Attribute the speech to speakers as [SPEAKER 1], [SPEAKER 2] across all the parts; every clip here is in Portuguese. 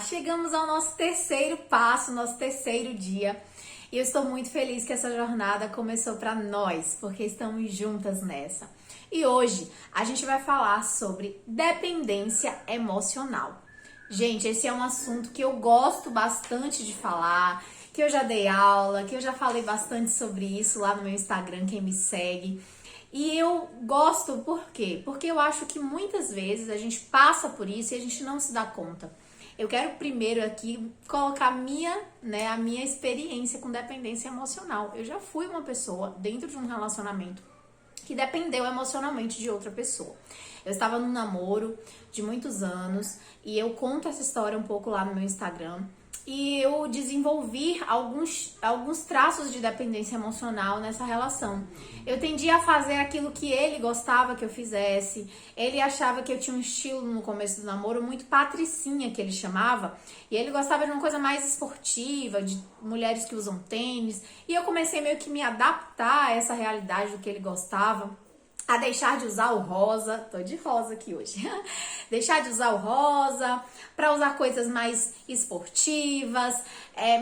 [SPEAKER 1] Chegamos ao nosso terceiro passo, nosso terceiro dia. E eu estou muito feliz que essa jornada começou para nós, porque estamos juntas nessa. E hoje a gente vai falar sobre dependência emocional. Gente, esse é um assunto que eu gosto bastante de falar, que eu já dei aula, que eu já falei bastante sobre isso lá no meu Instagram, quem me segue. E eu gosto por quê? Porque eu acho que muitas vezes a gente passa por isso e a gente não se dá conta. Eu quero primeiro aqui colocar a minha experiência com dependência emocional. Eu já fui uma pessoa dentro de um relacionamento que dependeu emocionalmente de outra pessoa. Eu estava num namoro de muitos anos e eu conto essa história um pouco lá no meu Instagram. E eu desenvolvi alguns traços de dependência emocional nessa relação. Eu tendia a fazer aquilo que ele gostava que eu fizesse. Ele achava que eu tinha um estilo no começo do namoro muito patricinha, que ele chamava. E ele gostava de uma coisa mais esportiva, de mulheres que usam tênis. E eu comecei meio que me adaptar a essa realidade do que ele gostava. A deixar de usar o rosa, tô de rosa aqui hoje, deixar de usar o rosa, para usar coisas mais esportivas,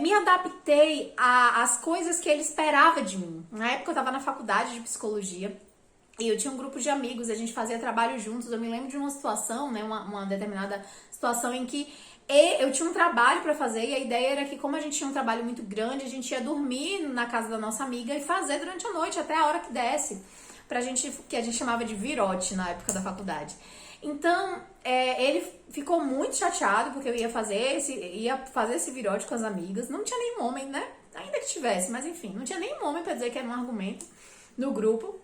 [SPEAKER 1] me adaptei às coisas que ele esperava de mim. Na época eu tava na faculdade de psicologia, e eu tinha um grupo de amigos, a gente fazia trabalho juntos. Eu me lembro de uma situação, né, uma determinada situação em que eu tinha um trabalho para fazer, e a ideia era que, como a gente tinha um trabalho muito grande, a gente ia dormir na casa da nossa amiga e fazer durante a noite, até a hora que desse. Pra gente, que a gente chamava de virote na época da faculdade. Então, ele ficou muito chateado porque eu ia fazer esse virote com as amigas. Não tinha nenhum homem, né? Ainda que tivesse, mas enfim, não tinha nenhum homem pra dizer que era um argumento no grupo.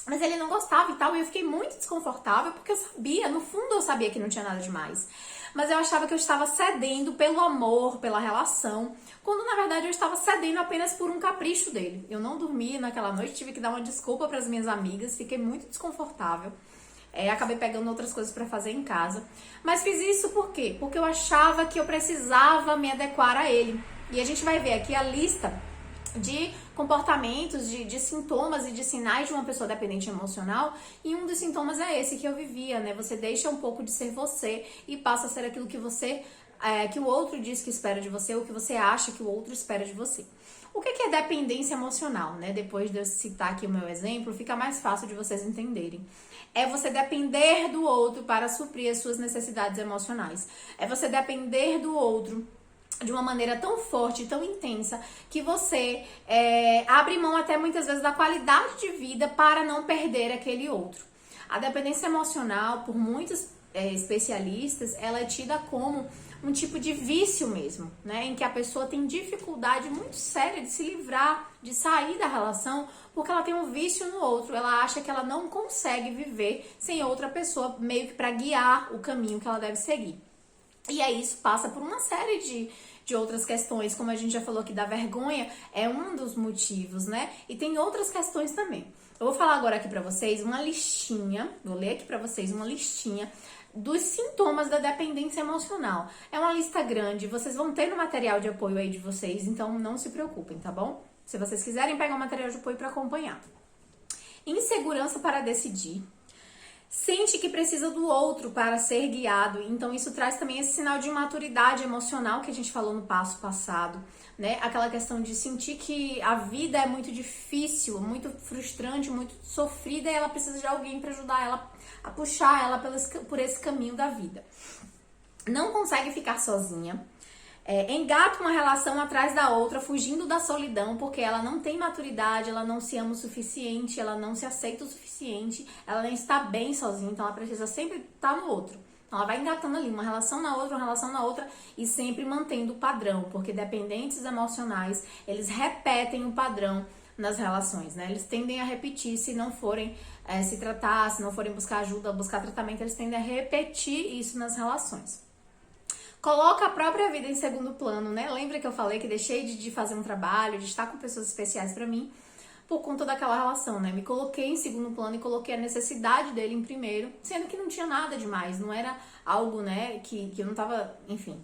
[SPEAKER 1] Mas ele não gostava e tal, e eu fiquei muito desconfortável porque eu sabia, no fundo eu sabia que não tinha nada demais. Mas eu achava que eu estava cedendo pelo amor, pela relação, quando na verdade eu estava cedendo apenas por um capricho dele. Eu não dormi naquela noite, tive que dar uma desculpa para as minhas amigas, fiquei muito desconfortável. Acabei pegando outras coisas para fazer em casa. Mas fiz isso por quê? Porque eu achava que eu precisava me adequar a ele. E a gente vai ver aqui a lista de comportamentos, de sintomas e de sinais de uma pessoa dependente emocional, e um dos sintomas é esse que eu vivia, né? Você deixa um pouco de ser você e passa a ser aquilo que que o outro diz que espera de você, ou que você acha que o outro espera de você. O que é dependência emocional, né? Depois de eu citar aqui o meu exemplo, fica mais fácil de vocês entenderem. É você depender do outro para suprir as suas necessidades emocionais. É você depender do outro de uma maneira tão forte, tão intensa, que você abre mão até muitas vezes da qualidade de vida para não perder aquele outro. A dependência emocional, por muitos especialistas, ela é tida como um tipo de vício mesmo, né? Em que a pessoa tem dificuldade muito séria de se livrar, de sair da relação, porque ela tem um vício no outro. Ela acha que ela não consegue viver sem outra pessoa, meio que para guiar o caminho que ela deve seguir. E aí isso passa por uma série de outras questões, como a gente já falou aqui da vergonha, é um dos motivos, né? E tem outras questões também. Eu vou falar agora aqui pra vocês uma listinha, vou ler aqui pra vocês uma listinha dos sintomas da dependência emocional. É uma lista grande, vocês vão ter no material de apoio aí de vocês, então não se preocupem, tá bom? Se vocês quiserem pegar o material de apoio pra acompanhar. Insegurança para decidir. Sente que precisa do outro para ser guiado, então isso traz também esse sinal de imaturidade emocional que a gente falou no passo passado, né? Aquela questão de sentir que a vida é muito difícil, muito frustrante, muito sofrida, e ela precisa de alguém para ajudar ela a puxar ela por esse caminho da vida. Não consegue ficar sozinha. Engata uma relação atrás da outra, fugindo da solidão, porque ela não tem maturidade, ela não se ama o suficiente, ela não se aceita o suficiente, ela nem está bem sozinha, então ela precisa sempre estar no outro. Então ela vai engatando ali uma relação na outra, uma relação na outra, e sempre mantendo o padrão, porque dependentes emocionais, eles repetem o padrão nas relações, né? Eles tendem a repetir, se não forem se tratar, se não forem buscar ajuda, buscar tratamento, eles tendem a repetir isso nas relações. Coloca a própria vida em segundo plano, né? Lembra que eu falei que deixei de fazer um trabalho, de estar com pessoas especiais pra mim, por conta daquela relação, né? Me coloquei em segundo plano e coloquei a necessidade dele em primeiro, sendo que não tinha nada demais, não era algo, né, que eu não tava, enfim,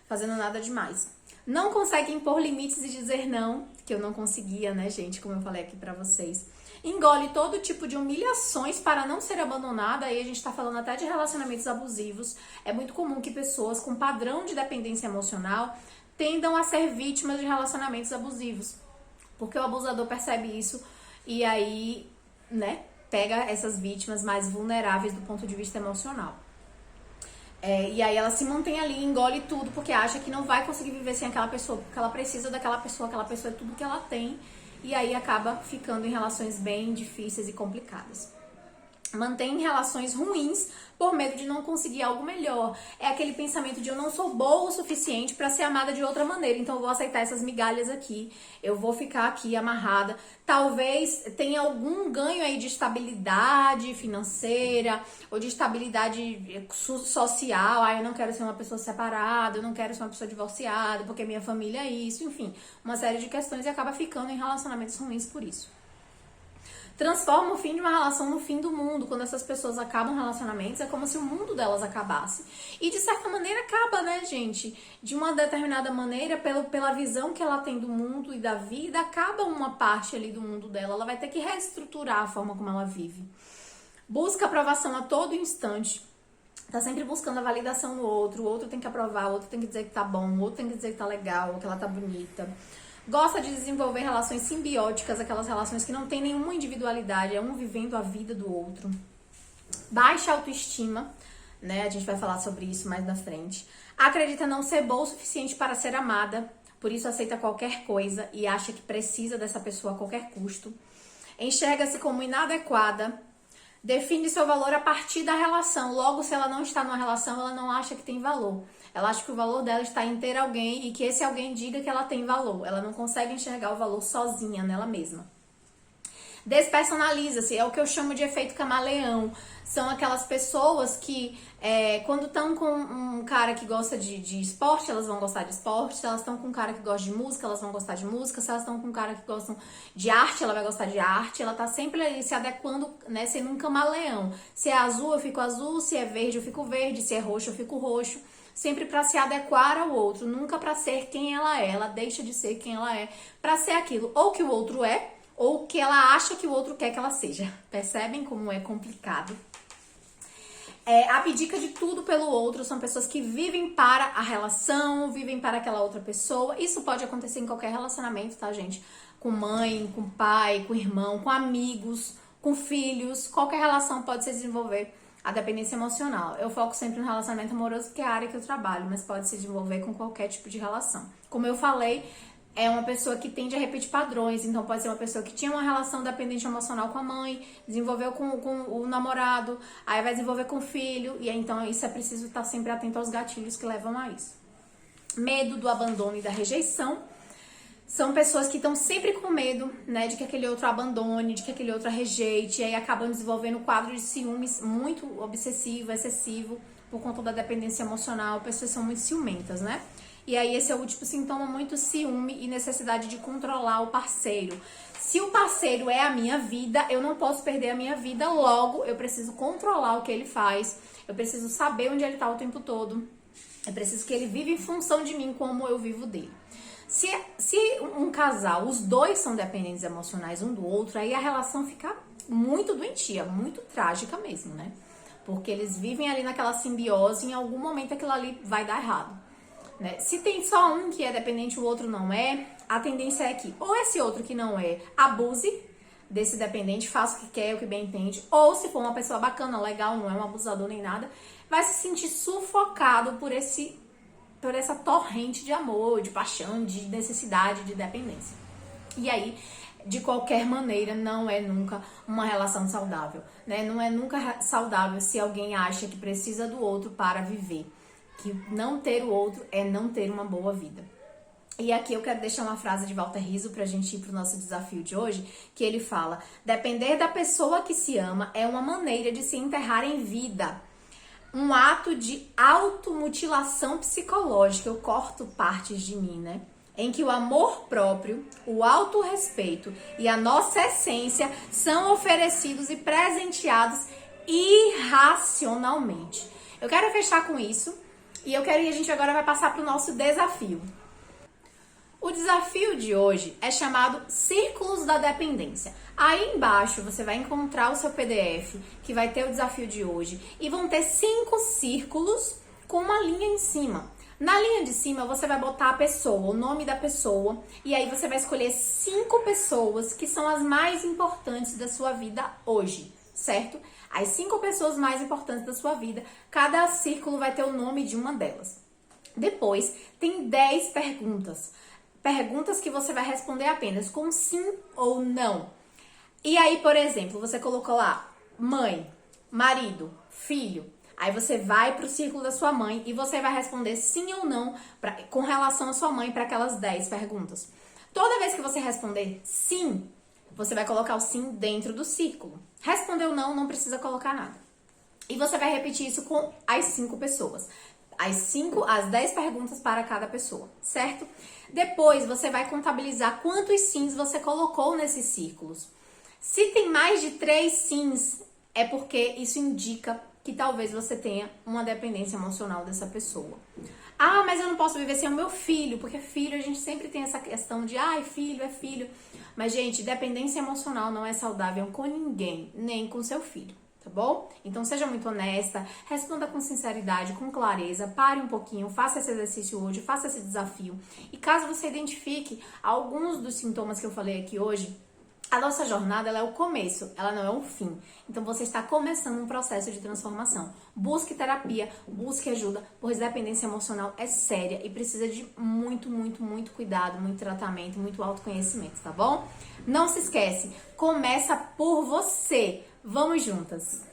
[SPEAKER 1] fazendo nada demais. Não consegue impor limites e dizer não, que eu não conseguia, né, gente, como eu falei aqui pra vocês. engole todo tipo de humilhações para não ser abandonada. Aí a gente tá falando até de relacionamentos abusivos. É muito comum que pessoas com padrão de dependência emocional tendam a ser vítimas de relacionamentos abusivos, porque o abusador percebe isso e aí, né, pega essas vítimas mais vulneráveis do ponto de vista emocional. E aí ela se mantém ali, engole tudo, porque acha que não vai conseguir viver sem aquela pessoa, porque ela precisa daquela pessoa, aquela pessoa é tudo que ela tem, e aí acaba ficando em relações bem difíceis e complicadas. Mantém relações ruins por medo de não conseguir algo melhor. É aquele pensamento de eu não sou boa o suficiente para ser amada de outra maneira, então eu vou aceitar essas migalhas aqui, eu vou ficar aqui amarrada. Talvez tenha algum ganho aí de estabilidade financeira ou de estabilidade social. Eu não quero ser uma pessoa separada, eu não quero ser uma pessoa divorciada, porque minha família é isso, enfim, uma série de questões e acaba ficando em relacionamentos ruins por isso. Transforma o fim de uma relação no fim do mundo. Quando essas pessoas acabam relacionamentos, é como se o mundo delas acabasse. E de certa maneira acaba, né, gente? De uma determinada maneira, pela visão que ela tem do mundo e da vida, acaba uma parte ali do mundo dela. Ela vai ter que reestruturar a forma como ela vive. Busca aprovação a todo instante. Tá sempre buscando a validação no outro. O outro tem que aprovar, o outro tem que dizer que tá bom, o outro tem que dizer que tá legal, que ela tá bonita. Gosta de desenvolver relações simbióticas, aquelas relações que não tem nenhuma individualidade, é um vivendo a vida do outro. Baixa autoestima, né? A gente vai falar sobre isso mais na frente. Acredita não ser boa o suficiente para ser amada, por isso aceita qualquer coisa e acha que precisa dessa pessoa a qualquer custo. Enxerga-se como inadequada. Define seu valor a partir da relação. Logo, se ela não está numa relação, ela não acha que tem valor. Ela acha que o valor dela está em ter alguém e que esse alguém diga que ela tem valor. Ela não consegue enxergar o valor sozinha nela mesma. Despersonaliza-se, é o que eu chamo de efeito camaleão. São aquelas pessoas que, quando estão com um cara que gosta de esporte, elas vão gostar de esporte. Se elas estão com um cara que gosta de música, elas vão gostar de música. Se elas estão com um cara que gosta de arte, ela vai gostar de arte. Ela tá sempre ali se adequando, né, sendo um camaleão. Se é azul, eu fico azul. Se é verde, eu fico verde. Se é roxo, eu fico roxo. Sempre para se adequar ao outro, nunca para ser quem ela é. Ela deixa de ser quem ela é para ser aquilo ou que o outro é, ou que ela acha que o outro quer que ela seja. Percebem como é complicado? Abdica de tudo pelo outro. São pessoas que vivem para a relação, vivem para aquela outra pessoa. Isso pode acontecer em qualquer relacionamento, tá, gente? Com mãe, com pai, com irmão, com amigos, com filhos. Qualquer relação pode se desenvolver a dependência emocional. Eu foco sempre no relacionamento amoroso porque é a área que eu trabalho, mas pode se desenvolver com qualquer tipo de relação. Como eu falei, é uma pessoa que tende a repetir padrões, então pode ser uma pessoa que tinha uma relação dependente emocional com a mãe, desenvolveu com o namorado, aí vai desenvolver com o filho, e aí, então isso é preciso estar sempre atento aos gatilhos que levam a isso. Medo do abandono e da rejeição. São pessoas que estão sempre com medo, né, de que aquele outro abandone, de que aquele outro a rejeite, e aí acabam desenvolvendo um quadro de ciúmes muito obsessivo, excessivo, por conta da dependência emocional. Pessoas são muito ciumentas, né? E aí esse é o último sintoma, muito ciúme e necessidade de controlar o parceiro. Se o parceiro é a minha vida, eu não posso perder a minha vida, logo eu preciso controlar o que ele faz, eu preciso saber onde ele está o tempo todo, eu preciso que ele viva em função de mim como eu vivo dele. Se um casal, os dois são dependentes emocionais um do outro, aí a relação fica muito doentia, muito trágica mesmo, né? Porque eles vivem ali naquela simbiose e em algum momento aquilo ali vai dar errado, né? Se tem só um que é dependente e o outro não é, a tendência é que ou esse outro que não é abuse desse dependente, faça o que quer, o que bem entende, ou se for uma pessoa bacana, legal, não é um abusador nem nada, vai se sentir sufocado por essa torrente de amor, de paixão, de necessidade, de dependência. E aí, de qualquer maneira, não é nunca uma relação saudável, né? Não é nunca saudável se alguém acha que precisa do outro para viver. Que não ter o outro é não ter uma boa vida. E aqui eu quero deixar uma frase de Walter Rizzo pra gente ir pro nosso desafio de hoje, que ele fala: depender da pessoa que se ama é uma maneira de se enterrar em vida. Um ato de automutilação psicológica, eu corto partes de mim, né? Em que o amor próprio, o autorrespeito e a nossa essência são oferecidos e presenteados irracionalmente. Eu quero fechar com isso e eu quero que a gente agora vai passar para o nosso desafio. O desafio de hoje é chamado Círculos da Dependência. Aí embaixo você vai encontrar o seu PDF, que vai ter o desafio de hoje, e vão ter 5 círculos com uma linha em cima. Na linha de cima você vai botar a pessoa, o nome da pessoa, e aí você vai escolher 5 pessoas que são as mais importantes da sua vida hoje, certo? As 5 pessoas mais importantes da sua vida, cada círculo vai ter o nome de uma delas. Depois tem 10 perguntas. Perguntas que você vai responder apenas com sim ou não. E aí, por exemplo, você colocou lá mãe, marido, filho. Aí você vai para o círculo da sua mãe e você vai responder sim ou não com relação à sua mãe para aquelas 10 perguntas. Toda vez que você responder sim, você vai colocar o sim dentro do círculo. Respondeu não, não precisa colocar nada. E você vai repetir isso com as 5 pessoas. As 10 perguntas para cada pessoa, certo? Depois você vai contabilizar quantos sims você colocou nesses círculos. Se tem mais de 3 sims, é porque isso indica que talvez você tenha uma dependência emocional dessa pessoa. Ah, mas eu não posso viver sem o meu filho, porque filho a gente sempre tem essa questão de filho é filho. Mas, gente, dependência emocional não é saudável com ninguém, nem com seu filho. Tá bom? Então seja muito honesta, responda com sinceridade, com clareza, pare um pouquinho, faça esse exercício hoje, faça esse desafio. E caso você identifique alguns dos sintomas que eu falei aqui hoje, a nossa jornada ela é o começo, ela não é o fim. Então você está começando um processo de transformação. Busque terapia, busque ajuda, pois dependência emocional é séria e precisa de muito, muito, muito cuidado, muito tratamento, muito autoconhecimento, tá bom? Não se esquece, começa por você. Vamos juntas!